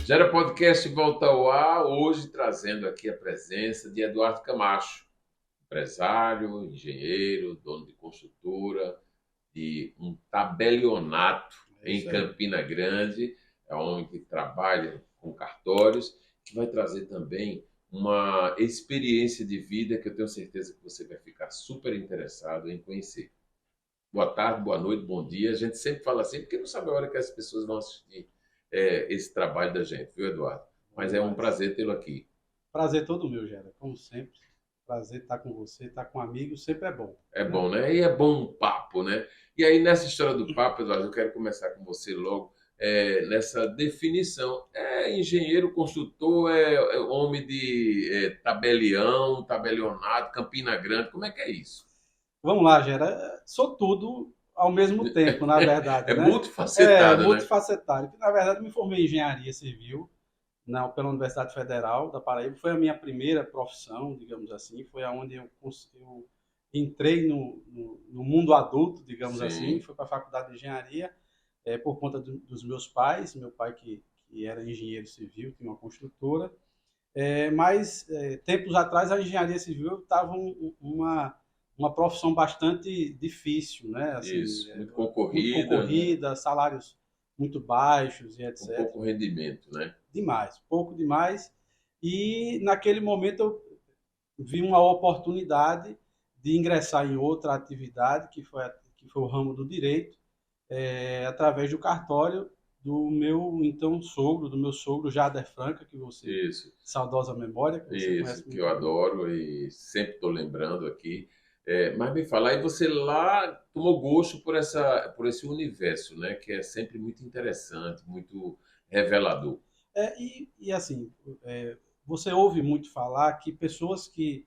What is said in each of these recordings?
Gera Podcast volta ao ar, hoje trazendo aqui a presença de Eduardo Camacho, empresário, engenheiro, dono de construtora, de um tabelionato em Campina Grande, é um homem que trabalha com cartórios, que vai trazer também uma experiência de vida que eu tenho certeza que você vai ficar super interessado em conhecer. Boa tarde, boa noite, bom dia. A gente sempre fala assim, porque não sabe a hora que as pessoas vão assistir esse trabalho da gente, viu, Eduardo? Mas é um prazer tê-lo aqui. Prazer todo meu, Gera, como sempre. Prazer estar com você, estar com amigos, sempre é bom. É bom, né? E é bom um papo, né? E aí, nessa história do papo, Eduardo, eu quero começar com você logo, nessa definição. É engenheiro, construtor, é homem de tabelião, tabelionato, Campina Grande, como é que é isso? Vamos lá, Gera. Sou tudo ao mesmo tempo, na verdade, É né? multifacetado, né? Multifacetário. Na verdade, me formei em engenharia civil pela Universidade Federal da Paraíba. Foi a minha primeira profissão, digamos assim. Foi aonde eu entrei no mundo adulto, digamos assim. Sim. Fui para a faculdade de engenharia por conta dos meus pais. Meu pai, que era engenheiro civil, tinha uma construtora. Mas tempos atrás a engenharia civil estava uma profissão bastante difícil, né? Assim, Isso, muito muito concorrida, né? concorrida, salários muito baixos e Com etc. pouco rendimento, né? Demais, pouco demais. E naquele momento eu vi uma oportunidade de ingressar em outra atividade, que foi o ramo do direito, através do cartório do do meu sogro Jader Franca, que você, Isso. saudosa memória, que você Isso, conhece que eu muito bem. adoro e sempre estou lembrando aqui. Mas me falar, e você lá tomou gosto por esse universo, né? Que é sempre muito interessante, muito revelador. E assim, você ouve muito falar que pessoas que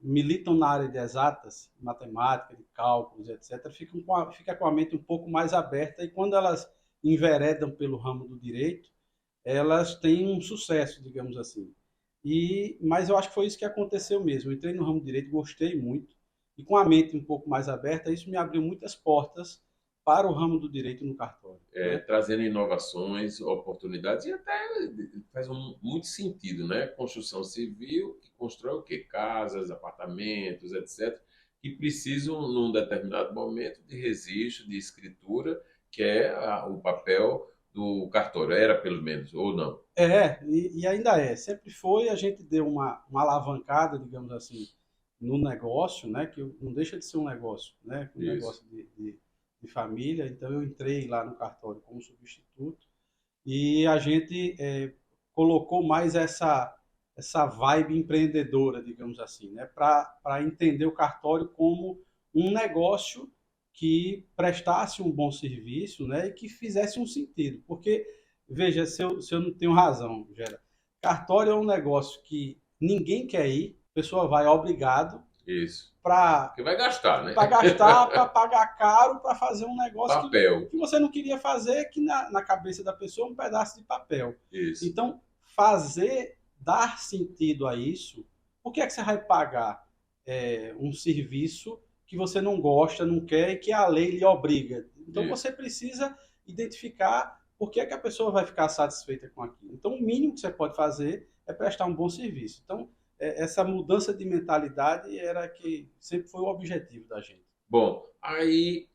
militam na área de exatas, matemática, de cálculos, etc., fica com a mente um pouco mais aberta e quando elas enveredam pelo ramo do direito, elas têm um sucesso, digamos assim. Mas eu acho que foi isso que aconteceu mesmo. Eu entrei no ramo do direito, gostei muito, e com a mente um pouco mais aberta, isso me abriu muitas portas para o ramo do direito no cartório. Né? Trazendo inovações, oportunidades e até faz muito sentido, né? Construção civil que constrói o quê? Casas, apartamentos, etc., que precisam, num determinado momento, de registro, de escritura, que é o papel do cartório. Era, pelo menos, ou não? E ainda é. Sempre foi, a gente deu uma alavancada, digamos assim, no negócio, né? Que não deixa de ser um negócio, né? Um Isso. negócio de família. Então eu entrei lá no cartório como substituto e a gente colocou mais essa vibe empreendedora, digamos assim, né? Para entender o cartório como um negócio que prestasse um bom serviço, né? E que fizesse um sentido. Porque, veja, se eu não tenho razão, Gera, cartório é um negócio que ninguém quer ir, a pessoa vai obrigado Isso. para Que vai gastar, né? gastar, para pagar caro, para fazer um negócio Papel. que você não queria fazer, que na cabeça da pessoa é um pedaço de papel. Isso. Então, dar sentido a isso, por que é que você vai pagar um serviço que você não gosta, não quer e que a lei lhe obriga? Então, Isso. você precisa identificar por que é que a pessoa vai ficar satisfeita com aquilo. Então, o mínimo que você pode fazer é prestar um bom serviço. Então, essa mudança de mentalidade era que sempre foi o objetivo da gente. Bom, aí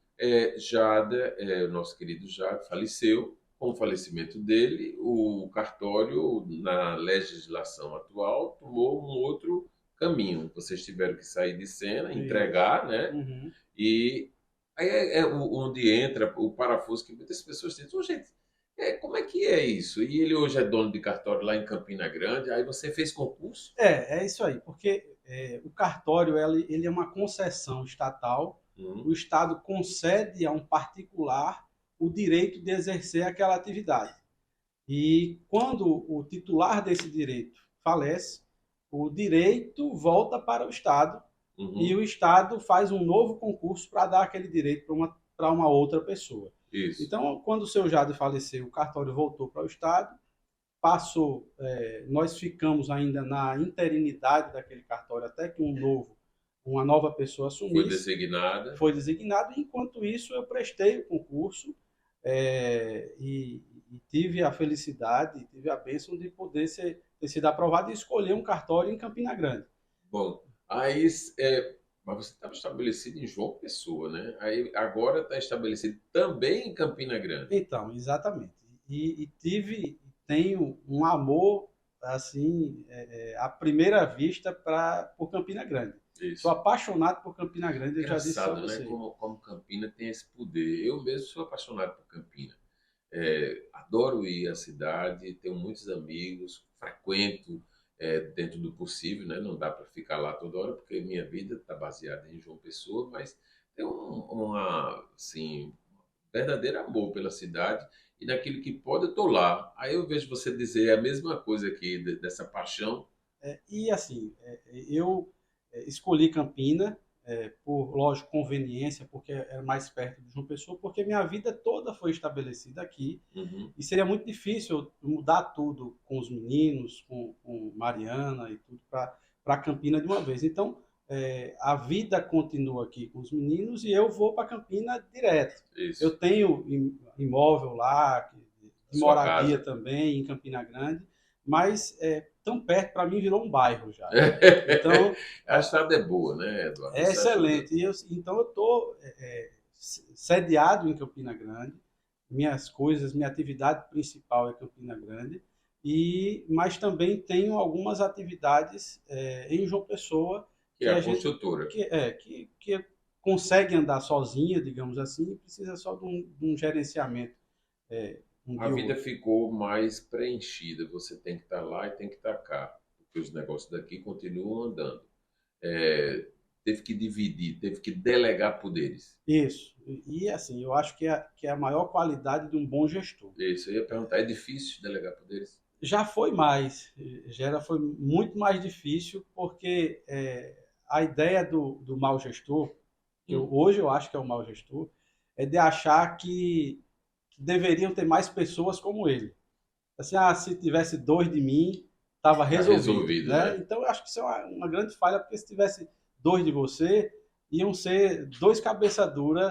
Jada, o nosso querido Jada, faleceu. Com o falecimento dele, o cartório, na legislação atual, tomou um outro caminho. Vocês tiveram que sair de cena, Isso. entregar, né? Uhum. E aí onde entra o parafuso que muitas pessoas dizem, "Ô, gente, como é que é isso?" E ele hoje é dono de cartório lá em Campina Grande, aí você fez concurso? É isso aí, porque o cartório ele é uma concessão estatal, o Uhum. Estado concede a um particular o direito de exercer aquela atividade. E quando o titular desse direito falece, o direito volta para o Estado e Uhum. o Estado faz um novo concurso para dar aquele direito para uma outra pessoa. Isso. Então, quando o seu Jade faleceu, o cartório voltou para o Estado, nós ficamos ainda na interinidade daquele cartório até que um novo uma nova pessoa Foi assumisse. designada. Foi designado, e enquanto isso eu prestei o concurso e tive a felicidade, tive a bênção de poder ter sido aprovado e escolher um cartório em Campina Grande. Bom, aí, mas você estava estabelecido em João Pessoa, né? Aí agora está estabelecido também em Campina Grande. Então, exatamente. Tenho um amor, assim, à primeira vista por Campina Grande. Sou Isso. apaixonado por Campina Grande, eu já disse a Engraçado, né? você. Como Campina tem esse poder. Eu mesmo sou apaixonado por Campina. Adoro ir à cidade, tenho muitos amigos, frequento dentro do possível, né? Não dá para ficar lá toda hora, porque minha vida está baseada em João Pessoa, mas tem assim, verdadeiro amor pela cidade e naquilo que pode, eu estou lá. Aí eu vejo você dizer a mesma coisa aqui, dessa paixão. E assim, eu escolhi Campina por, lógico, conveniência, porque era mais perto de João Pessoa, porque minha vida toda foi estabelecida aqui Uhum. e seria muito difícil eu mudar tudo com os meninos, com Mariana e tudo para Campina de uma vez. Então, a vida continua aqui com os meninos e eu vou para Campina direto. Isso. Eu tenho imóvel lá, A de sua moradia casa. também em Campina Grande, mas tão perto, para mim virou um bairro já. Então, A estrada é boa, né, Eduardo? é Isso ajuda. excelente. Então, eu estou sediado em Campina Grande, minhas coisas, minha atividade principal é Campina Grande, mas também tenho algumas atividades em João Pessoa Que é que a a gente construtora. que consegue andar sozinha, digamos assim, e precisa só de um gerenciamento um A de vida outro. ficou mais preenchida. Você tem que estar lá e tem que estar cá, porque os negócios daqui continuam andando. É, teve que dividir, teve que delegar poderes. Isso. Assim, eu acho que é a maior qualidade de um bom gestor. Isso, eu ia perguntar, é difícil delegar poderes? Já foi mais, já foi muito mais difícil, porque a ideia do mau gestor, Hum. hoje eu acho que é o mau gestor, é de achar que deveriam ter mais pessoas como ele. Assim, se tivesse dois de mim, estava Tá resolvido, resolvido, né? né? Então eu acho que isso é uma grande falha, porque se tivesse dois de você, iam ser dois cabeça dura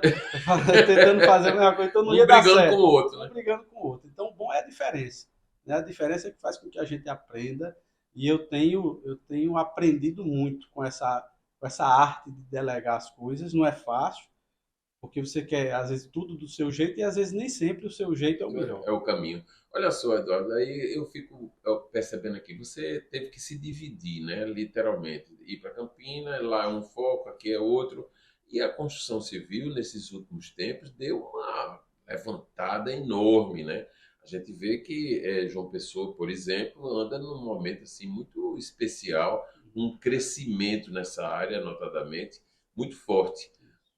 tentando fazer a mesma coisa, então não Um ia dar brigando com o certo, outro, um né? brigando com o outro. Então, bom é a diferença, né? A diferença é que faz com que a gente aprenda, e eu tenho aprendido muito com essa arte de delegar as coisas. Não é fácil, porque você quer, às vezes, tudo do seu jeito, e às vezes nem sempre o seu jeito é o melhor. É o caminho. Olha só, Eduardo, aí eu fico percebendo aqui, você teve que se dividir, né? Literalmente. Ir para Campina, lá é um foco, aqui é outro. E a construção civil, nesses últimos tempos, deu uma levantada enorme, né? A gente vê que João Pessoa, por exemplo, anda num momento assim muito especial, um crescimento nessa área, notadamente, muito forte.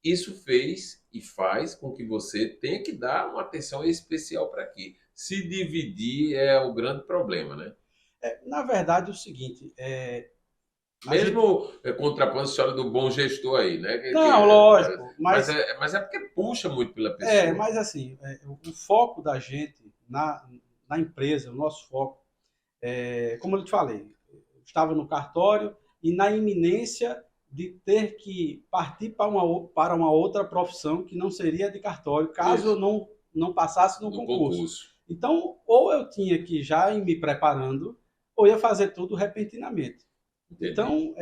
Isso fez e faz com que você tenha que dar uma atenção especial para aqui. Se dividir é o grande problema, né? Na verdade, é o seguinte, a gente. Mesmo contrapondo a história do bom gestor aí, né? Não, lógico, Mas é porque puxa muito pela pessoa. mas assim, o foco da gente na empresa, o nosso foco, como eu te falei, eu estava no cartório e na iminência de ter que partir para uma outra profissão que não seria de cartório, caso eu Isso, não passasse no no concurso. concurso. Então, ou eu tinha que já ir me preparando, ou ia fazer tudo repentinamente. Entendi. Então,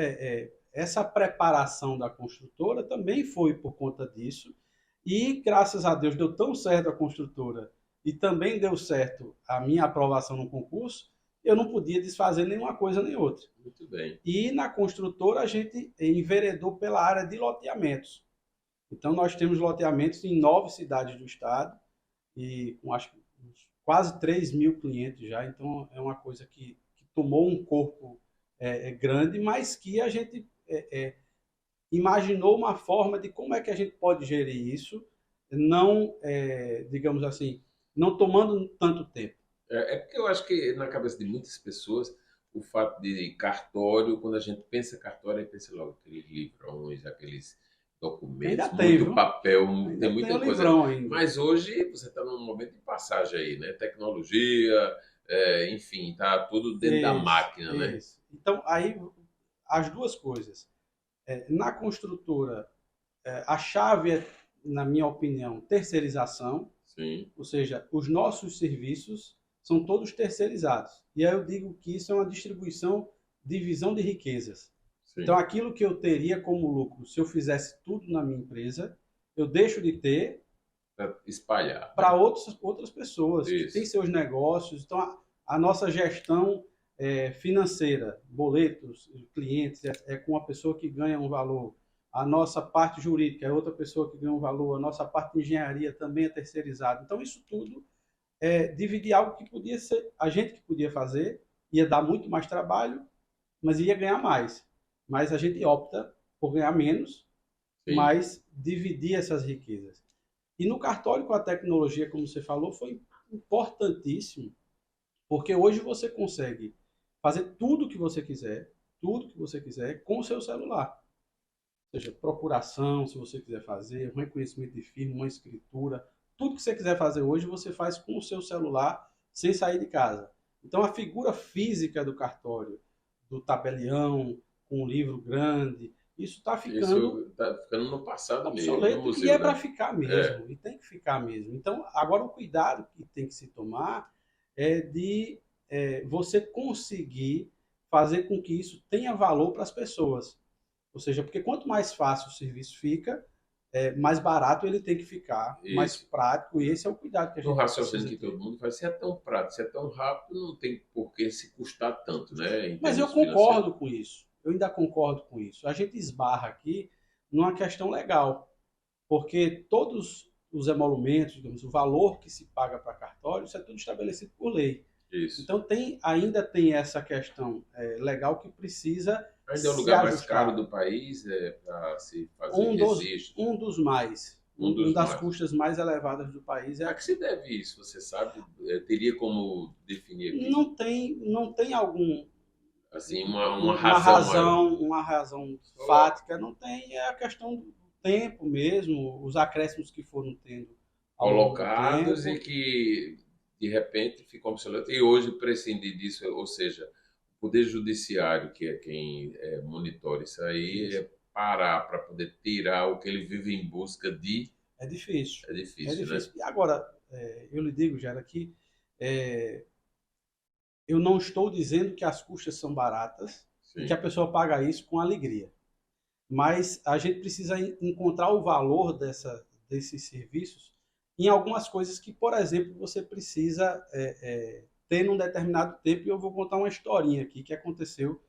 essa preparação da construtora também foi por conta disso. E, graças a Deus, deu tão certo a construtora e também deu certo a minha aprovação no concurso, eu não podia desfazer nenhuma coisa nem outra. Muito bem. E na construtora a gente enveredou pela área de loteamentos. Então, nós temos loteamentos em 9 cidades do estado e com acho que quase 3 mil clientes já. Então, é uma coisa que tomou um corpo grande, mas que a gente imaginou uma forma de como é que a gente pode gerir isso, não, digamos assim, não tomando tanto tempo. É porque eu acho que na cabeça de muitas pessoas, o fato de cartório, quando a gente pensa cartório, aí pensa logo aqueles livrões, aqueles Ainda documentos, tem, muito viu? papel, tem Ainda tem o muita coisa. livrão ainda. Mas hoje você está num momento de passagem aí, né? Tecnologia, enfim, tá tudo dentro da Isso, máquina, né? isso. Então, aí, as duas coisas. Na construtora, a chave é, na minha opinião, terceirização, Sim, ou seja, os nossos serviços são todos terceirizados. E aí eu digo que isso é uma divisão de riquezas. Então, sim. aquilo que eu teria como lucro, se eu fizesse tudo na minha empresa, eu deixo de ter Para espalhar, para né? outras pessoas que têm Isso. seus negócios. Então, a nossa gestão financeira, boletos, clientes, é com uma pessoa que ganha um valor. A nossa parte jurídica é outra pessoa que ganha um valor. A nossa parte de engenharia também é terceirizada. Então, isso tudo é dividir algo que podia ser a gente que podia fazer, ia dar muito mais trabalho, mas ia ganhar mais. Mas a gente opta por ganhar menos, Sim. mas dividir essas riquezas. E no cartório com a tecnologia, como você falou, foi importantíssimo, porque hoje você consegue fazer tudo que você quiser com o seu celular. Ou seja, procuração, se você quiser fazer, um reconhecimento de firma, uma escritura, tudo que você quiser fazer hoje você faz com o seu celular sem sair de casa. Então a figura física do cartório, do tabelião, com um livro grande, isso está ficando Isso está ficando no passado mesmo, no obsoleto e é museu, para né? ficar É, mesmo, e tem que ficar mesmo. Então, agora o cuidado que tem que se tomar é de você conseguir fazer com que isso tenha valor para as pessoas. Ou seja, porque quanto mais fácil o serviço fica, mais barato ele tem que ficar, mais isso. prático, e esse é o cuidado que a No gente raciocínio precisa que todo ter. mundo faz, se é tão prático, se é tão rápido, não tem por que se custar tanto, né? Em Mas eu termos financeiros. concordo com isso, eu ainda concordo com isso. A gente esbarra aqui numa questão legal, porque todos os emolumentos, digamos, o valor que se paga para cartório, isso é tudo estabelecido por lei. Isso. Então ainda tem essa questão legal que precisa Ainda é o se lugar mais caro ajustar. do país para se fazer Um dos, registros. um dos mais, Um um dos das mais. custas mais elevadas do país é A que aqui. se deve isso, você sabe? Teria como definir aqui, Não tem algum assim, uma razão maior. uma razão Só fática, não tem, é a questão do tempo mesmo, os acréscimos que foram tendo ao longo do colocados e tempo. que, de repente, ficou obsoleto. E hoje prescindir disso, ou seja, o Poder Judiciário, que é quem monitora isso aí, Isso. parar para poder tirar o que ele vive em busca de, É difícil. é É difícil, né? difícil. E agora, eu lhe digo, Gera, que eu não estou dizendo que as custas são baratas e que a Sim, pessoa paga isso com alegria. Mas a gente precisa encontrar o valor desses serviços em algumas coisas que, por exemplo, você precisa ter num determinado tempo. E eu vou contar uma historinha aqui que aconteceu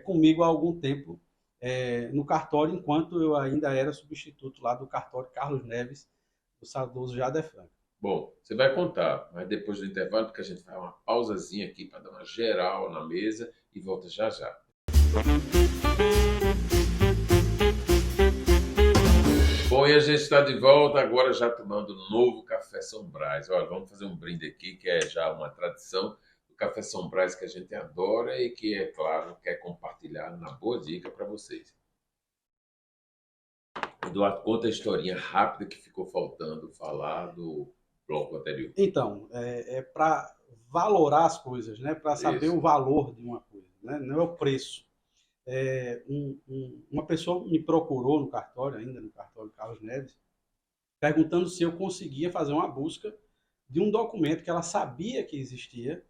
comigo há algum tempo no cartório, enquanto eu ainda era substituto lá do cartório Carlos Neves, do saudoso Jader Franco. bom, você vai contar, mas depois do intervalo, porque a gente vai uma pausazinha aqui para dar uma geral na mesa e volta já já. Bom, e a gente está de volta agora já tomando um novo Café São Brás. Olha, vamos fazer um brinde aqui, que é já uma tradição do Café São Brás que a gente adora e que, é claro, quer compartilhar na boa dica para vocês. Eduardo, conta a historinha rápida que ficou faltando falar do bloco anterior. Então, para valorar as coisas, né? Para saber Isso. o valor de uma coisa, né? Não é o preço. Uma pessoa me procurou no cartório, ainda no cartório Carlos Neves, perguntando se eu conseguia fazer uma busca de um documento que ela sabia que existia,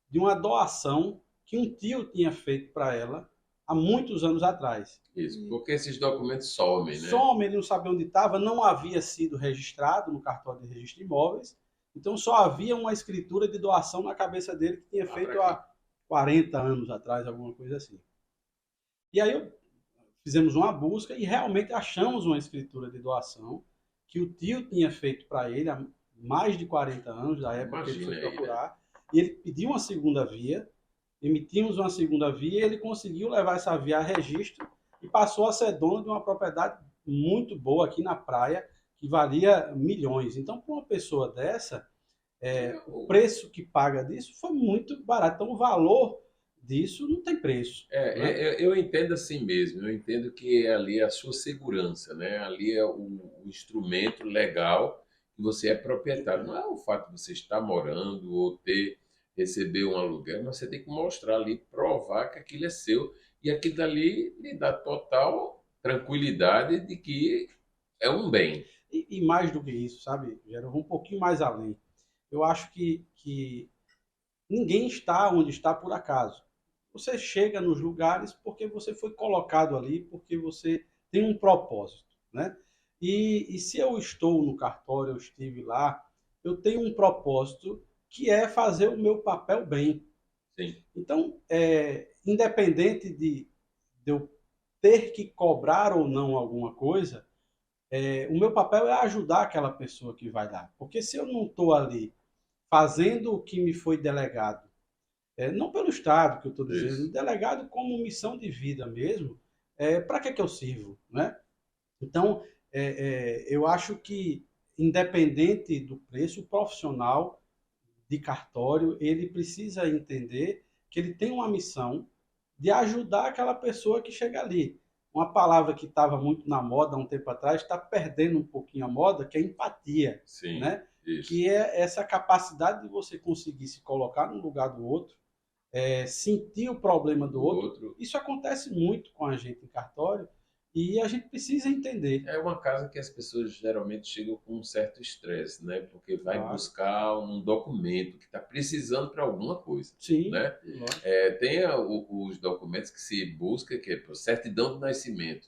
de uma doação que um tio tinha feito para ela há muitos anos atrás. Isso, E porque esses documentos somem, né? some, ele não sabia onde estava, não havia sido registrado no cartório de registro de imóveis, então só havia uma escritura de doação na cabeça dele que tinha Ah, para feito quê? há 40 anos atrás, alguma coisa assim. E aí fizemos uma busca e realmente achamos uma escritura de doação que o tio tinha feito para ele há mais de 40 anos, da época que ele foi Imagina aí, né? procurar, e ele pediu uma segunda via, emitimos uma segunda via e ele conseguiu levar essa via a registro e passou a ser dono de uma propriedade muito boa aqui na praia, que valia milhões. Então, para uma pessoa dessa, o preço que paga disso foi muito barato. Então, o valor disso não tem preço, né? Eu entendo assim mesmo, eu entendo que ali é a sua segurança, né? Ali é o instrumento legal que você é proprietário. Não é o fato de você estar morando ou receber um aluguel, mas você tem que mostrar ali, provar que aquilo é seu e aquilo dali lhe dá total. tranquilidade de que é um bem. E mais do que isso, sabe, Gera, eu vou um pouquinho mais além. Eu acho que ninguém está onde está por acaso. Você chega nos lugares porque você foi colocado ali, porque você tem um propósito, né? E se eu estou no cartório, eu estive lá, eu tenho um propósito que é fazer o meu papel bem. Sim, Então, independente de eu ter que cobrar ou não alguma coisa, o meu papel é ajudar aquela pessoa que vai lá. Porque se eu não estou ali fazendo o que me foi delegado, não pelo Estado que eu estou dizendo, isso. delegado como missão de vida mesmo, para que eu sirvo, né? Então, eu acho que, independente do preço, o profissional de cartório, ele precisa entender que ele tem uma missão de ajudar aquela pessoa que chega ali. Uma palavra que estava muito na moda há um tempo atrás, está perdendo um pouquinho a moda, que é empatia, Sim, né? isso. Que é essa capacidade de você conseguir se colocar no lugar do outro, sentir o problema do Do outro. outro. Isso acontece muito com a gente em cartório e a gente precisa entender. É uma casa que as pessoas geralmente chegam com um certo estresse, né? Porque vai Claro. buscar um documento que está precisando para alguma coisa, Sim, né? lógico. Tem os documentos que se busca, que é por certidão de nascimento,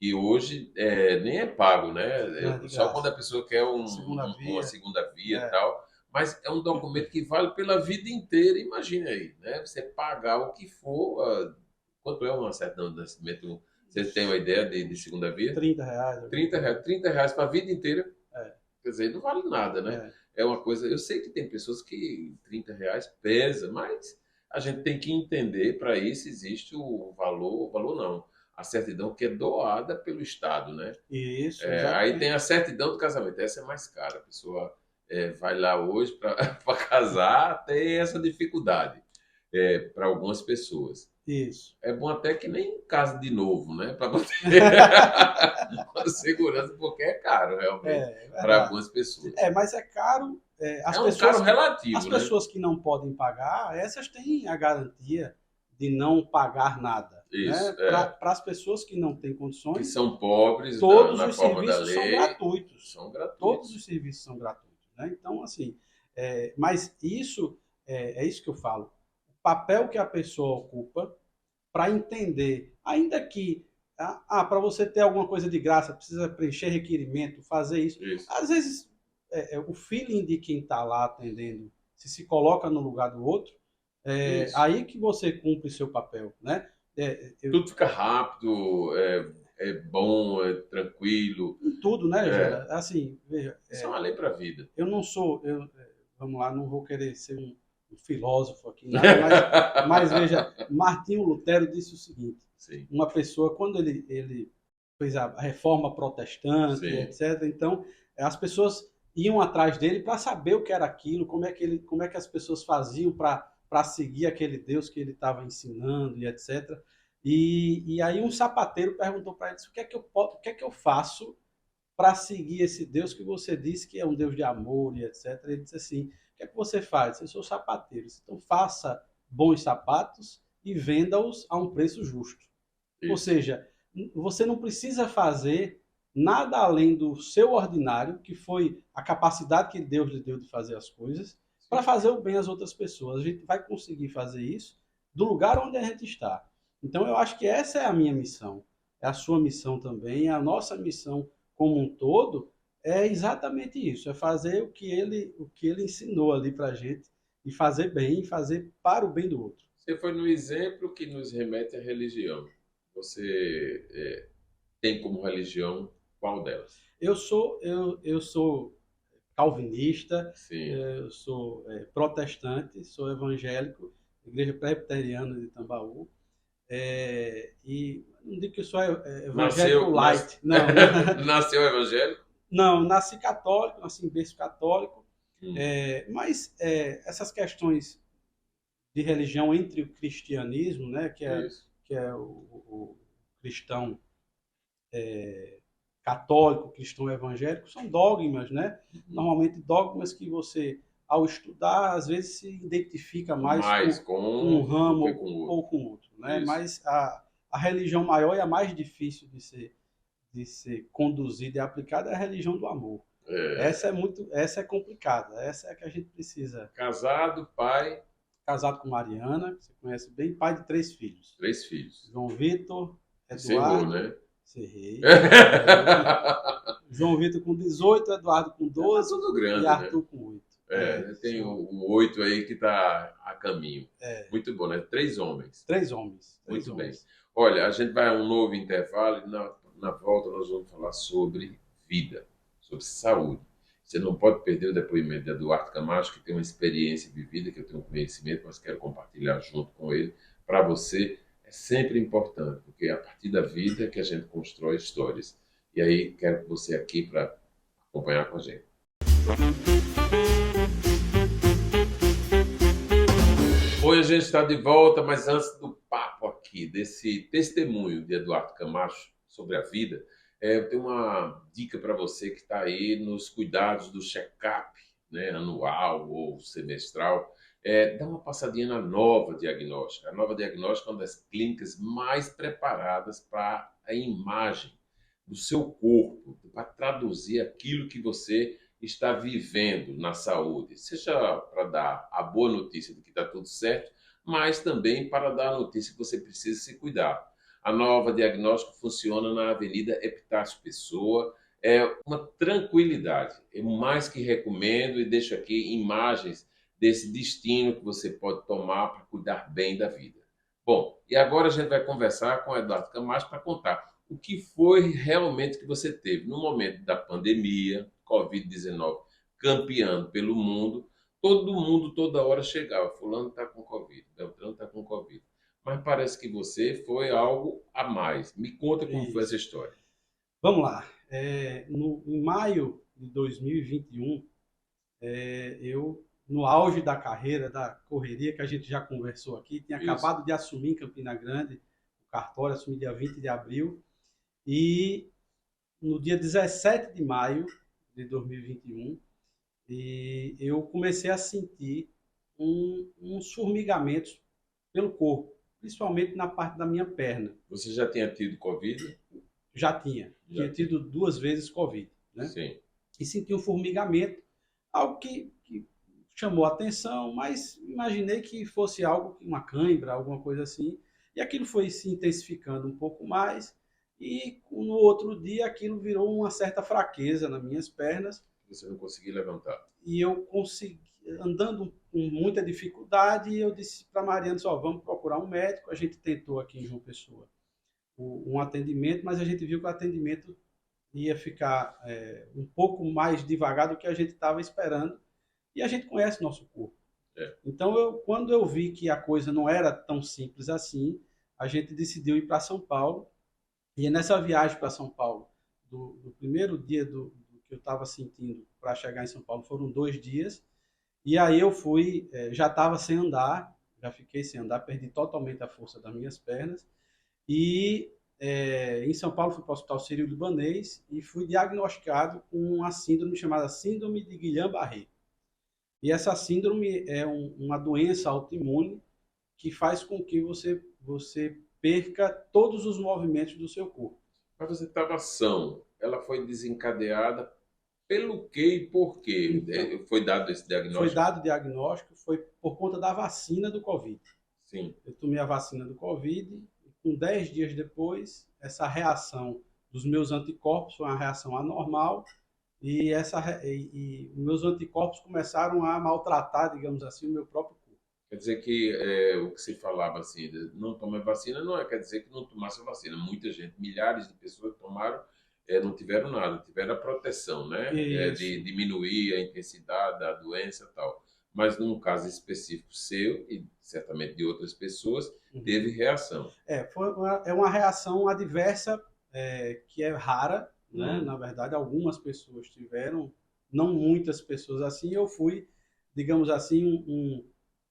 e hoje nem é pago, né? Não é de Só quando a graça. pessoa quer Segunda uma via, segunda via e é, tal, mas é um documento que vale pela vida inteira, imagine aí, né? Você pagar o que for, quanto é uma certidão de nascimento? Você tem uma ideia de segunda via? R$ 30, alguma coisa. R$ 30 para a vida inteira, É, quer dizer, não vale nada, né? é. É uma coisa. Eu sei que tem pessoas que R$ 30 pesa, mas a gente tem que entender, para isso existe o valor não, a certidão que é doada pelo Estado, né? Isso, Aí tem exatamente. a certidão do casamento, essa é mais cara, a pessoa vai lá hoje para casar, tem essa dificuldade para algumas pessoas. Isso. É bom até que nem casa de novo, né? Para manter a segurança, porque é caro realmente É para verdade. algumas pessoas. Mas é caro. É um caro As relativo, né? pessoas que não podem pagar, essas têm a garantia de não pagar nada, né? Isso, Para as pessoas que não têm que condições, são pobres todos na os forma da serviços são lei, gratuitos. são Todos gratuitos. os serviços são gratuitos, né? Então, assim, mas isso é isso que eu falo. O papel que a pessoa ocupa para entender, ainda que para você ter alguma coisa de graça, precisa preencher requerimento, fazer isso. Isso, Às vezes, o feeling de quem está lá atendendo, se coloca no lugar do outro, isso. aí que você cumpre seu papel, né? Tudo fica rápido, é bom, é tranquilo. Em tudo, né, É, Gera? Assim, veja, isso é uma lei para a vida. eu não sou, vamos lá, não vou querer ser um filósofo aqui, nada, mas veja, Martinho Lutero disse o seguinte: Sim, uma pessoa, quando ele fez a reforma protestante, sim, etc., então as pessoas iam atrás dele para saber o que era aquilo, como é que as pessoas faziam para seguir aquele Deus que ele estava ensinando e etc. E aí um sapateiro perguntou para ele: o que é que eu faço para seguir esse Deus que você disse que é um Deus de amor e etc. Ele disse assim: o que é que você faz? Eu sou sapateiro. Então faça bons sapatos e venda-os a um preço justo. Ou isso. seja, você não precisa fazer nada além do seu ordinário, que foi a capacidade que Deus lhe deu de fazer as coisas, para Sim. fazer o bem às outras pessoas. A gente vai conseguir fazer isso do lugar onde a gente está. Então, eu acho que essa é a minha missão, é a sua missão também, a nossa missão como um todo é exatamente isso, é fazer o que ele ensinou ali para a gente e fazer bem, fazer para o bem do outro. Você foi no exemplo que nos remete à religião. Você tem como religião qual delas? Eu sou calvinista, Sim. eu sou protestante, sou evangélico, igreja presbiteriana de Tambaú, e não digo que eu sou evangélico Nasceu, light, não, não, nasceu evangélico? não, nasci católico, nasci em berço católico, Hum, mas essas questões de religião entre o cristianismo, né, isso. que é o cristão católico, cristão evangélico, são dogmas, né? Uhum. Normalmente dogmas que você, ao estudar, às vezes se identifica mais Mais com um com do que ramo com o outro. ou com outro, né? Isso. Mas a religião maior e a mais difícil de ser conduzida e aplicada é a religião do amor. Essa é complicada, essa é a que a gente precisa. Casado, pai. Casado com Mariana, que você conhece bem, pai de 3 filhos. 3 filhos. João Vitor, Encerrou, Eduardo. né? Encerrei. João Vitor com 18, Eduardo com 12 tá tudo grande, e Arthur né? com 8. Tem o 8 aí que está a caminho. Muito bom, né? 3 homens. 3 homens. Muito bem. Olha, a gente vai a um novo intervalo e na volta nós vamos falar sobre vida, sobre saúde. Você não pode perder o depoimento de Eduardo Camacho, que tem uma experiência vivida, que eu tenho conhecimento, mas quero compartilhar junto com ele. Para você, é sempre importante, porque é a partir da vida que a gente constrói histórias. E aí, quero você aqui para acompanhar com a gente. Hoje a gente está de volta, mas antes do papo aqui, desse testemunho de Eduardo Camacho sobre a vida, eu tenho uma dica para você que está aí nos cuidados do check-up, né, anual ou semestral. Dá uma passadinha na Nova Diagnóstica. A Nova Diagnóstica é uma das clínicas mais preparadas para a imagem do seu corpo, para traduzir aquilo que você está vivendo na saúde, seja para dar a boa notícia de que está tudo certo, mas também para dar a notícia que você precisa se cuidar. A Nova Diagnóstico funciona na Avenida Epitácio Pessoa, é uma tranquilidade. Eu mais que recomendo e deixo aqui imagens desse destino que você pode tomar para cuidar bem da vida. Bom, e agora a gente vai conversar com o Eduardo Camacho para contar o que foi realmente que você teve no momento da pandemia, Covid-19, campeando pelo mundo. Todo mundo, toda hora chegava, fulano está com Covid, Beltrano está com Covid. Mas parece que você foi algo a mais. Me conta como foi essa história. Vamos lá. Em maio de 2021, eu, no auge da carreira, da correria que a gente já conversou aqui, tinha acabado de assumir em Campina Grande o cartório, assumi dia 20 de abril, e no dia 17 de maio de 2021, eu comecei a sentir uns formigamentos pelo corpo, principalmente na parte da minha perna. Você já tinha tido Covid? Já tinha. Tinha tido 2 vezes Covid, né? Sim. E senti um formigamento, algo que chamou a atenção, mas imaginei que fosse algo, uma cãibra, alguma coisa assim. E aquilo foi se intensificando um pouco mais. E no outro dia aquilo virou uma certa fraqueza nas minhas pernas. Você não conseguia levantar. E eu consegui, andando com muita dificuldade, eu disse para a Mariana, vamos procurar um médico. A gente tentou aqui em João Pessoa um atendimento, mas a gente viu que o atendimento ia ficar um pouco mais devagar do que a gente estava esperando. E a gente conhece nosso corpo. Então, quando eu vi que a coisa não era tão simples assim, a gente decidiu ir para São Paulo. E nessa viagem para São Paulo, do primeiro dia do que eu estava sentindo para chegar em São Paulo, foram 2 dias. E aí eu fui, já estava sem andar, já fiquei sem andar, perdi totalmente a força das minhas pernas. E em São Paulo fui para o Hospital Sírio-Libanês e fui diagnosticado com uma síndrome chamada Síndrome de Guillain-Barré. E essa síndrome é uma doença autoimune que faz com que você perca todos os movimentos do seu corpo. Mas você estava são. Ela foi desencadeada pelo quê e por quê? Então, foi dado esse diagnóstico? Foi dado o diagnóstico, foi por conta da vacina do Covid. Sim. Eu tomei a vacina do Covid e com 10 dias depois, essa reação dos meus anticorpos foi uma reação anormal e meus anticorpos começaram a maltratar, digamos assim, o meu próprio corpo. Quer dizer que o que se falava assim, de não tomar vacina, não quer dizer que não tomasse a vacina. Muita gente, milhares de pessoas tomaram, não tiveram nada, tiveram a proteção, né? De diminuir a intensidade da doença e tal. Mas num caso específico seu, e certamente de outras pessoas, teve reação. É uma reação adversa que é rara, né? Na verdade, algumas pessoas tiveram, não muitas pessoas assim. Eu fui, digamos assim,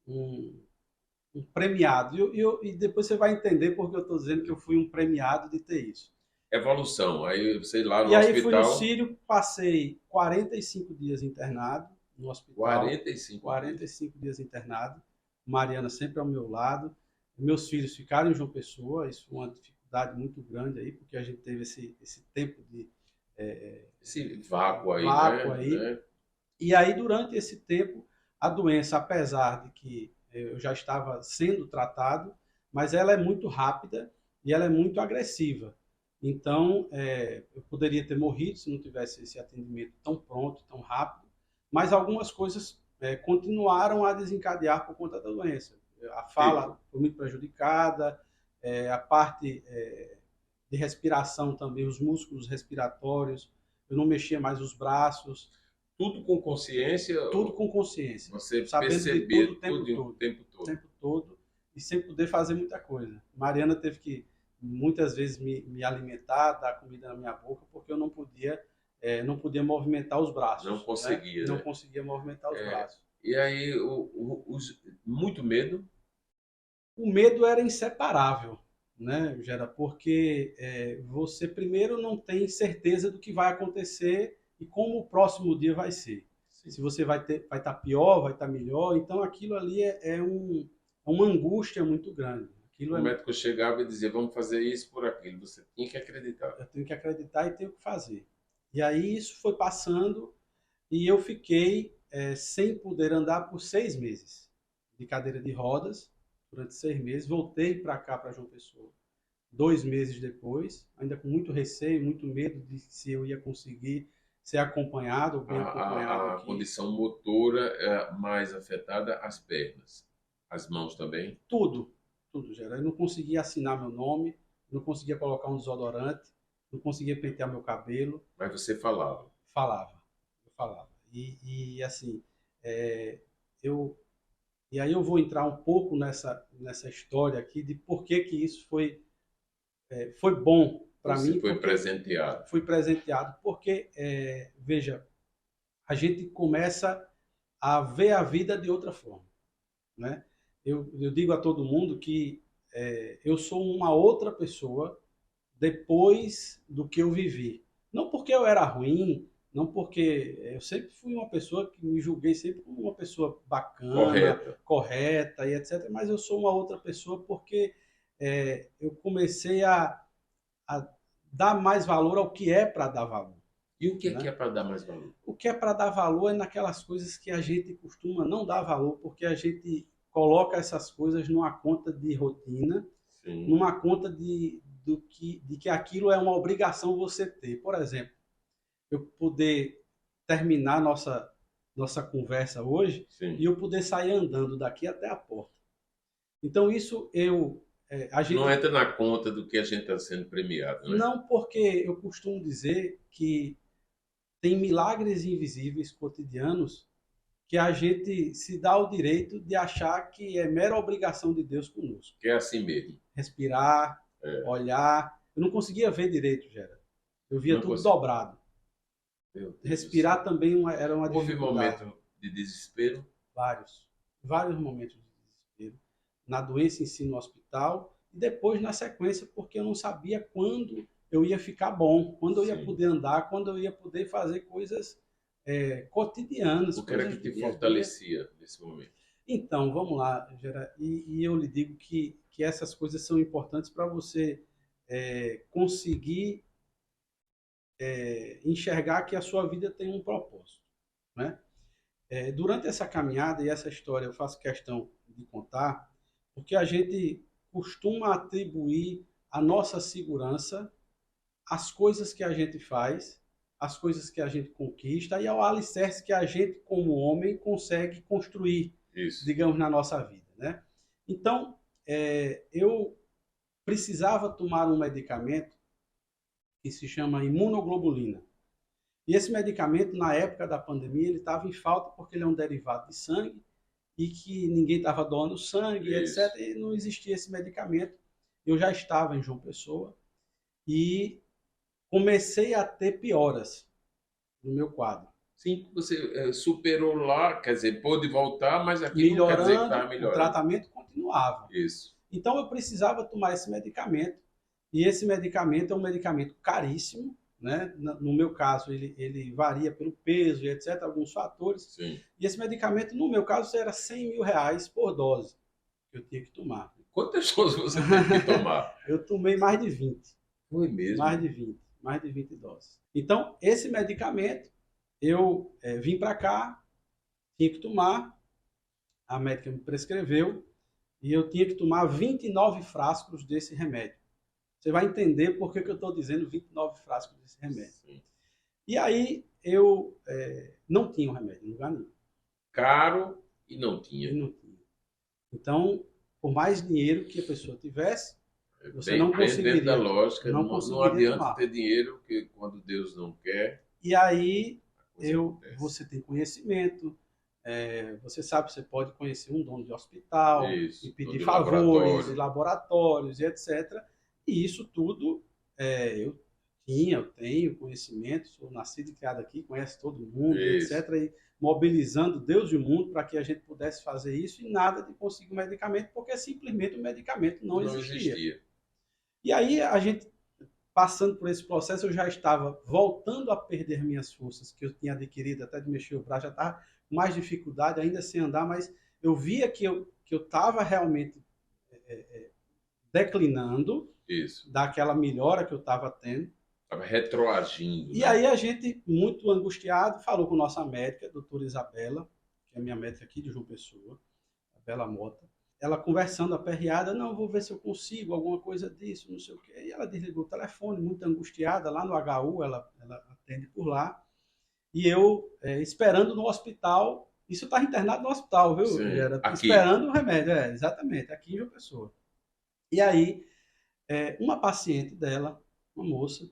um premiado. E depois você vai entender porque eu estou dizendo que eu fui um premiado de ter isso. Evolução. Aí você lá no hospital... E aí fui no Sírio, passei 45 dias internado no hospital. 45 dias internado. Mariana sempre ao meu lado. Meus filhos ficaram em João Pessoa, isso foi uma dificuldade muito grande aí, porque a gente teve esse tempo de Esse vácuo aí, vácuo né? aí. E aí, durante esse tempo, a doença, apesar de que eu já estava sendo tratado, mas ela é muito rápida e ela é muito agressiva. Então, eu poderia ter morrido se não tivesse esse atendimento tão pronto, tão rápido, mas algumas coisas continuaram a desencadear por conta da doença. A fala foi muito prejudicada, a parte de respiração também, os músculos respiratórios, eu não mexia mais os braços. Tudo com consciência? Tudo com consciência. Você Sabendo de tudo o tempo todo. o tempo todo. O tempo todo. E sem poder fazer muita coisa. Mariana teve que, muitas vezes, me alimentar, dar comida na minha boca, porque eu não podia movimentar os braços. Não conseguia, né? Não conseguia movimentar os braços. E aí, muito medo? O medo era inseparável, né, Gera? Porque você, primeiro, não tem certeza do que vai acontecer e como o próximo dia vai ser. Sim. Se você vai estar pior, vai estar melhor. Então, aquilo ali é uma angústia muito grande. O médico chegava e dizia, vamos fazer isso por aquilo. Você tinha que acreditar. Eu tenho que acreditar e tenho que fazer. E aí isso foi passando e eu fiquei sem poder andar por 6 meses. De cadeira de rodas, durante 6 meses. Voltei para cá, para João Pessoa, 2 meses depois, ainda com muito receio, muito medo de se eu ia conseguir ser acompanhado ou bem acompanhado aqui. A condição motora é mais afetada, as pernas, as mãos também? Tudo, Gera. Eu não conseguia assinar meu nome, não conseguia colocar um desodorante, não conseguia pentear meu cabelo. Mas você falava? Eu falava. E assim, e aí eu vou entrar um pouco nessa história aqui de por que isso foi bom para mim. Você foi presenteado. Fui presenteado porque, veja, a gente começa a ver a vida de outra forma, né? Eu digo a todo mundo que eu sou uma outra pessoa depois do que eu vivi. Não porque eu era ruim, não porque eu sempre fui uma pessoa que me julguei sempre como uma pessoa bacana, correta e etc. Mas eu sou uma outra pessoa porque eu comecei a dar mais valor ao que é para dar valor. E o que é para dar mais valor? O que é para dar valor é naquelas coisas que a gente costuma não dar valor, porque a gente coloca essas coisas numa conta de rotina, sim, numa conta de que aquilo é uma obrigação você ter. Por exemplo, eu poder terminar nossa conversa hoje, sim, e eu poder sair andando daqui até a porta. Então isso a gente... Não entra na conta do que a gente está sendo premiado, né? Não, porque eu costumo dizer que tem milagres invisíveis cotidianos que a gente se dá o direito de achar que é mera obrigação de Deus conosco. Que é assim mesmo. Respirar, olhar. Eu não conseguia ver direito, Gera. Eu via tudo dobrado. Respirar também era uma dificuldade. Houve momento de desespero? Vários momentos de desespero. Na doença em si no hospital e depois na sequência, porque eu não sabia quando eu ia ficar bom, quando eu ia poder andar, quando eu ia poder fazer coisas cotidianas. O que era que te fortalecia nesse momento? Então, vamos lá, Gera, e eu lhe digo que essas coisas são importantes para você conseguir enxergar que a sua vida tem um propósito, né? Durante essa caminhada e essa história eu faço questão de contar, porque a gente costuma atribuir a nossa segurança às coisas que a gente faz, às coisas que a gente conquista e ao alicerce que a gente, como homem, consegue construir, digamos, na nossa vida, né? Então, eu precisava tomar um medicamento que se chama imunoglobulina. E esse medicamento, na época da pandemia, ele estava em falta porque ele é um derivado de sangue e que ninguém estava doando sangue, etc. E não existia esse medicamento. Eu já estava em João Pessoa e comecei a ter pioras no meu quadro. Sim, você superou lá, quer dizer, pôde voltar, mas aquilo não quer dizer que estava melhorando. O tratamento continuava. Isso. Então eu precisava tomar esse medicamento. E esse medicamento é um medicamento caríssimo, né? No meu caso, ele varia pelo peso e etc., alguns fatores. Sim. E esse medicamento, no meu caso, era R$100 mil por dose que eu tinha que tomar. Quantas doses você teve que tomar? Eu tomei mais de 20. Foi mesmo? Mais de 20 doses. Então, esse medicamento, eu vim para cá, tinha que tomar, a médica me prescreveu, e eu tinha que tomar 29 frascos desse remédio. Você vai entender por que eu estou dizendo 29 frascos desse remédio. Sim. E aí, eu não tinha o remédio em lugar nenhum. Caro e não tinha. Então, por mais dinheiro que a pessoa tivesse, você não Bem conseguiria. dentro da lógica, não não conseguiria adianta tomar. ter dinheiro, porque quando Deus não quer, E aí, a coisa acontece. você tem conhecimento, você sabe, você pode conhecer um dono de hospital Isso, e pedir dono de favores, laboratório. e laboratórios, e etc. E isso tudo eu tenho conhecimento, sou nascido e criado aqui, conhece todo mundo, Isso. etc. E mobilizando Deus e o mundo para que a gente pudesse fazer isso e nada de conseguir um medicamento, porque simplesmente o medicamento não existia. E aí, a gente, passando por esse processo, eu já estava voltando a perder minhas forças, que eu tinha adquirido até de mexer o braço, já estava com mais dificuldade, ainda sem andar, mas eu via que eu estava realmente declinando Isso. daquela melhora que eu estava tendo. Estava retroagindo. E aí a gente, muito angustiado, falou com nossa médica, a doutora Isabela, que é minha médica aqui de João Pessoa, a Bela Mota. Ela conversando aperreada, não, vou ver se eu consigo alguma coisa disso, não sei o quê. E ela desligou o telefone, muito angustiada, lá no HU, ela atende por lá. E eu esperando no hospital, isso eu estava internado no hospital, viu? Sim, Era aqui. esperando o remédio, exatamente, aqui em João Pessoa. E aí, uma paciente dela, uma moça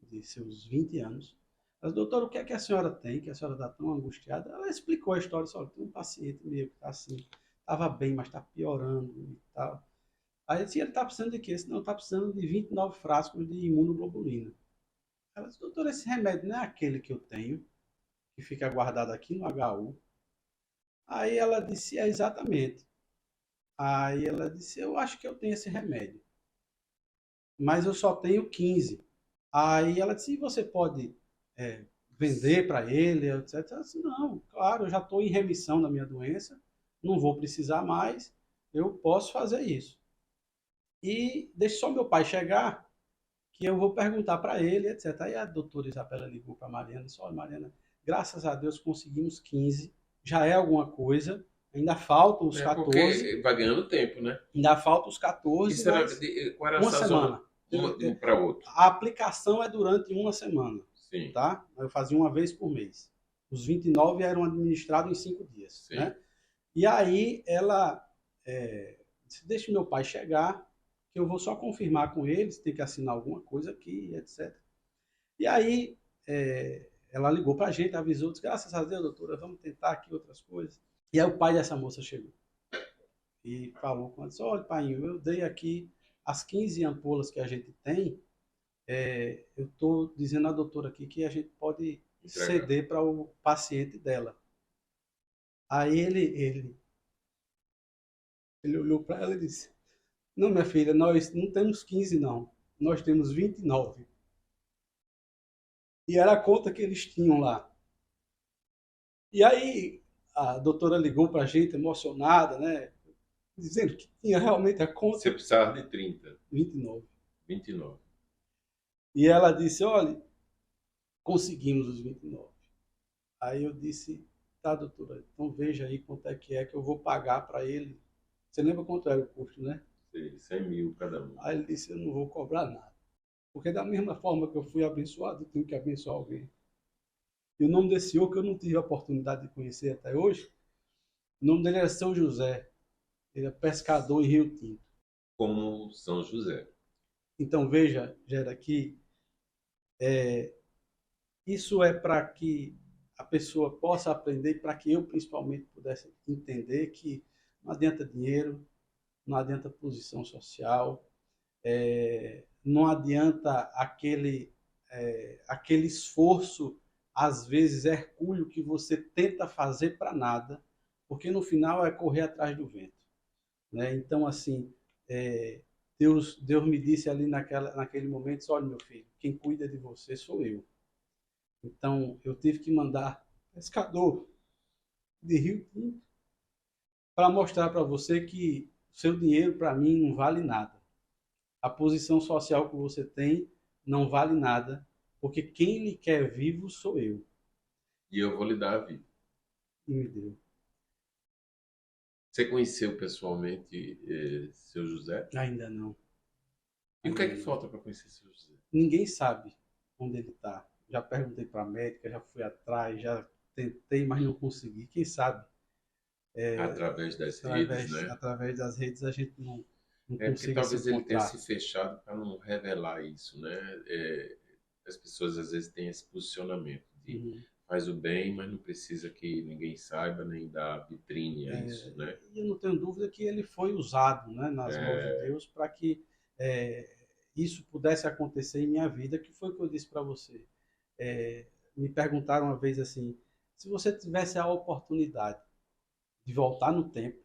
de seus 20 anos, ela disse, doutor, o que é que a senhora tem, que a senhora está tão angustiada? Ela explicou a história, só tem um paciente meu que está assim, estava bem, mas está piorando e tal. Aí eu disse, ele está precisando de quê? Não, está precisando de 29 frascos de imunoglobulina. Ela disse, doutor, esse remédio não é aquele que eu tenho, que fica guardado aqui no HU? Aí ela disse, exatamente. Aí ela disse, eu acho que eu tenho esse remédio, mas eu só tenho 15. Aí ela disse, você pode vender para ele, etc. Eu disse, não, claro, eu já estou em remissão da minha doença, não vou precisar mais, eu posso fazer isso. E deixe só meu pai chegar, que eu vou perguntar para ele, etc. Aí a doutora Isabela ligou para a Mariana e disse, olha, Mariana, graças a Deus conseguimos 15, já é alguma coisa, ainda faltam os 14. Porque vai ganhando tempo, né? Ainda faltam os 14, Isso era, qual era uma semana. De um para outro. A aplicação é durante uma semana. Sim. Tá? Eu fazia uma vez por mês. Os 29 eram administrados em 5 dias. Sim. Né? E aí ela disse, deixa meu pai chegar, que eu vou só confirmar com eles, tem que assinar alguma coisa aqui, etc. E aí ela ligou para a gente, avisou, disse, graças a Deus, doutora, vamos tentar aqui outras coisas. E aí o pai dessa moça chegou e falou com ela, disse, olha, pai, eu dei aqui as 15 ampolas que a gente tem, eu estou dizendo à doutora aqui que a gente pode ceder para o paciente dela. Aí ele olhou para ela e disse, não, minha filha, nós não temos 15 não, nós temos 29. E era a conta que eles tinham lá. E aí a doutora ligou para a gente emocionada, né, dizendo que tinha realmente a conta. Você precisava de 30. 29. 29. E ela disse, olha, conseguimos os 29. Aí eu disse, tá, doutora, então veja aí quanto é que eu vou pagar para ele. Você lembra quanto era o custo, né? Sim, 100 mil cada um. Aí ele disse, eu não vou cobrar nada. Porque da mesma forma que eu fui abençoado, eu tenho que abençoar alguém. E o nome desse senhor, que eu não tive a oportunidade de conhecer até hoje, o nome dele era São José. Ele é pescador em Rio Tinto. Como São José. Então veja, Gera, que isso é para que a pessoa possa aprender, para que eu principalmente pudesse entender que não adianta dinheiro, não adianta posição social, não adianta aquele esforço, às vezes hercúleo, que você tenta fazer para nada, porque no final é correr atrás do vento. Né? Então, assim, Deus me disse ali naquele momento, olha, meu filho, quem cuida de você sou eu. Então, eu tive que mandar pescador de Rio Tinto para mostrar para você que seu dinheiro para mim não vale nada. A posição social que você tem não vale nada, porque quem lhe quer vivo sou eu. E eu vou lhe dar a vida. E me deu. Você conheceu pessoalmente seu José? Ainda não. E o que é que falta para conhecer seu José? Ninguém sabe onde ele está. Já perguntei para a médica, já fui atrás, já tentei, mas não consegui. Quem sabe? Através das redes, né? Através das redes a gente não porque consiga talvez se ele tenha encontrar. se fechado para não revelar isso, né? As pessoas às vezes têm esse posicionamento de faz o bem, mas não precisa que ninguém saiba nem dar vitrine a isso, né? E eu não tenho dúvida que ele foi usado, né, nas mãos de Deus para que isso pudesse acontecer em minha vida, que foi o que eu disse para você. Me perguntaram uma vez assim, se você tivesse a oportunidade de voltar no tempo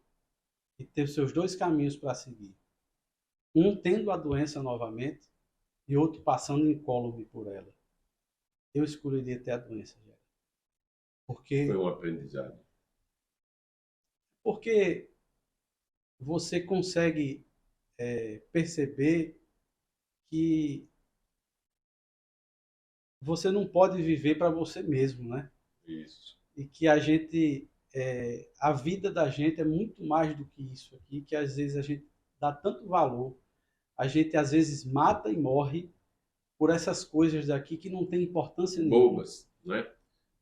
e ter os seus dois caminhos para seguir, um tendo a doença novamente e outro passando incólume por ela, eu escolheria ter a doença. Foi um aprendizado. Porque você consegue perceber que você não pode viver para você mesmo, né? Isso. E que a gente, a vida da gente é muito mais do que isso aqui, que às vezes a gente dá tanto valor, a gente às vezes mata e morre por essas coisas daqui que não tem importância nenhuma. Bobas, né?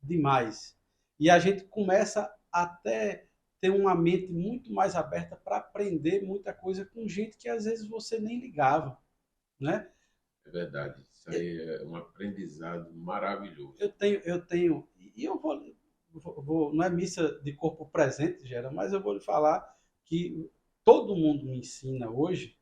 Demais. E a gente começa até ter uma mente muito mais aberta para aprender muita coisa com gente que às vezes você nem ligava, né? É verdade. Isso aí é um aprendizado maravilhoso. Eu tenho, e eu vou, não é missa de corpo presente, Gera, mas eu vou lhe falar que todo mundo me ensina hoje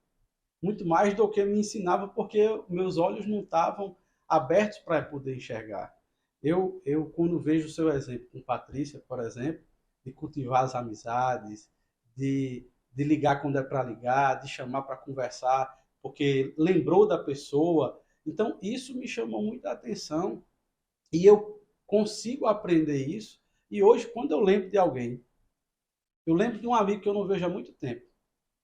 muito mais do que me ensinava, porque meus olhos não estavam abertos para poder enxergar. Eu, quando vejo o seu exemplo com Patrícia, por exemplo, de cultivar as amizades, de ligar quando é para ligar, de chamar para conversar, porque lembrou da pessoa. Então, isso me chamou muita atenção e eu consigo aprender isso. E hoje, quando eu lembro de alguém, eu lembro de um amigo que eu não vejo há muito tempo,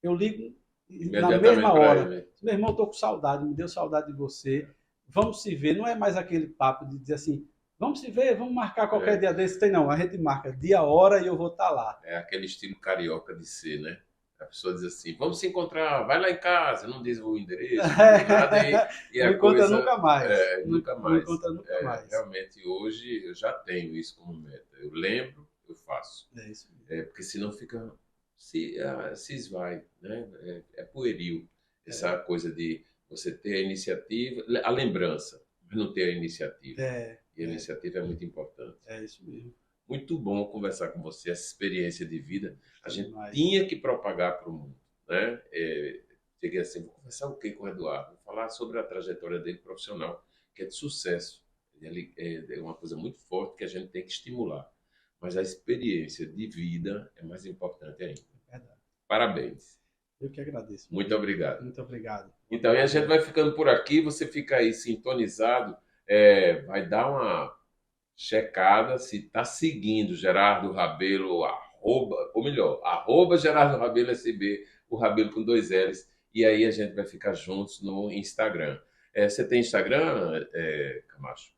eu ligo na mesma hora. Meu irmão, estou com saudade, me deu saudade de você, vamos se ver. Não é mais aquele papo de dizer assim, vamos se ver, vamos marcar qualquer dia desse. Tem não, a gente marca dia, hora e eu vou estar lá. É aquele estilo carioca de ser, né? A pessoa diz assim, vamos se encontrar, vai lá em casa, não diz o endereço, nada, e não encontra nunca mais. Nunca mais. Não encontra nunca mais. Realmente, hoje, eu já tenho isso como meta. Eu lembro, eu faço. É isso mesmo. Porque senão fica... se esvai, né? É pueril. Essa coisa de você ter a iniciativa, a lembrança, mas não ter a iniciativa. E a iniciativa é muito importante. É isso mesmo. Muito bom conversar com você, essa experiência de vida. A gente tinha que propagar para o mundo, né? Cheguei assim, vou conversar o quê com o Eduardo? Vou falar sobre a trajetória dele profissional, que é de sucesso. É uma coisa muito forte que a gente tem que estimular. Mas a experiência de vida é mais importante ainda. Verdade. Parabéns. Eu que agradeço. Muito obrigado. Muito obrigado. Então, e a gente vai ficando por aqui, você fica aí sintonizado, vai dar uma checada se está seguindo Gerardo Rabelo, arroba Gerardo Rabelo SB, o Rabelo com 2 L's, e aí a gente vai ficar juntos no Instagram. Você tem Instagram, Camacho?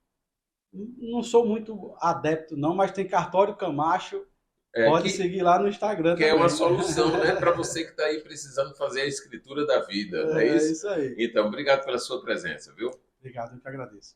Não sou muito adepto, não, mas tem Cartório Camacho. Pode seguir lá no Instagram que também. É uma solução, né, para você que está aí precisando fazer a escritura da vida, não é isso? É isso aí. Então, obrigado pela sua presença, viu? Obrigado, eu que agradeço.